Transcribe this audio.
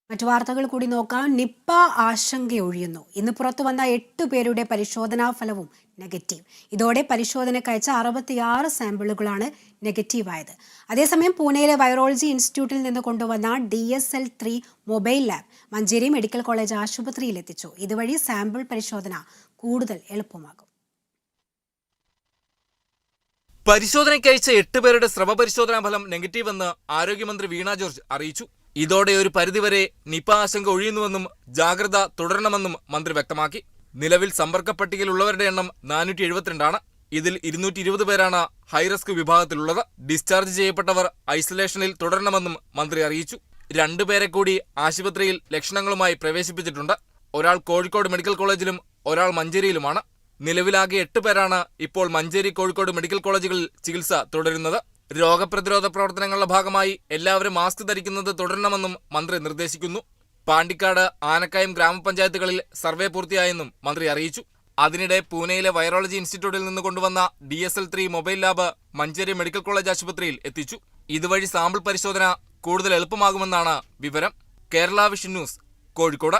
മറ്റു വാർത്തകൾ കൂടി നോക്കാം. നിപ്പ ആശങ്കയൊഴിയുന്നു. ഇന്ന് പുറത്തുവന്ന 8 പേരുടെ പരിശോധനാ ഫലവും നെഗറ്റീവ്. ഇതോടെ പരിശോധനയ്ക്കയച്ച 66 സാമ്പിളുകളാണ് നെഗറ്റീവായത്. അതേസമയം പൂനെയിലെ വൈറോളജി ഇൻസ്റ്റിറ്റ്യൂട്ടിൽ നിന്ന് കൊണ്ടുവന്ന DSL-3 mobile lab Manjeri medical college ആശുപത്രിയിൽ എത്തിച്ചു. ഇതുവഴി സാമ്പിൾ പരിശോധന കൂടുതൽ എളുപ്പമാകും. പരിശോധനയ്ക്കയച്ച 8 പേരുടെ സ്രവ പരിശോധനാ ഫലം നെഗറ്റീവെന്ന് ആരോഗ്യമന്ത്രി വീണ ജോർജ് അറിയിച്ചു. ഇതോടെ ഒരു പരിധിവരെ നിപ ആശങ്ക ഒഴിയുന്നുവെന്നും ജാഗ്രത തുടരണമെന്നും മന്ത്രി വ്യക്തമാക്കി. നിലവിൽ സമ്പർക്ക പട്ടികയിലുള്ളവരുടെ എണ്ണം 472 ഇതിൽ 220 പേരാണ് ഹൈറിസ്ക് വിഭാഗത്തിലുള്ളത്. ഡിസ്ചാർജ് ചെയ്യപ്പെട്ടവർ ഐസൊലേഷനിൽ തുടരണമെന്നും മന്ത്രി അറിയിച്ചു. 2 പേരെ കൂടി ആശുപത്രിയിൽ ലക്ഷണങ്ങളുമായി പ്രവേശിപ്പിച്ചിട്ടുണ്ട്. ഒരാൾ കോഴിക്കോട് മെഡിക്കൽ കോളേജിലും ഒരാൾ മഞ്ചേരിയിലുമാണ്. നിലവിലാകെ 8 പേരാണ് ഇപ്പോൾ മഞ്ചേരി, കോഴിക്കോട് മെഡിക്കൽ കോളേജുകളിൽ ചികിത്സ തുടരുന്നത്. രോഗപ്രതിരോധ പ്രവർത്തനങ്ങളുടെ ഭാഗമായി എല്ലാവരും മാസ്ക് ധരിക്കുന്നത് തുടരണമെന്നും മന്ത്രി നിർദ്ദേശിക്കുന്നു. പാണ്ടിക്കാട്, ആനക്കയം ഗ്രാമപഞ്ചായത്തുകളിൽ സർവേ പൂർത്തിയായെന്നും മന്ത്രി അറിയിച്ചു. അതിനിടെ പൂനെയിലെ വൈറോളജി ഇൻസ്റ്റിറ്റ്യൂട്ടിൽ നിന്ന് കൊണ്ടുവന്ന DSL-3 mobile lab Manjeri medical college ആശുപത്രിയിൽ എത്തിച്ചു. ഇതുവഴി സാമ്പിൾ പരിശോധന കൂടുതൽ എളുപ്പമാകുമെന്നാണ് വിവരം. Kerala vision news, Kozhikode.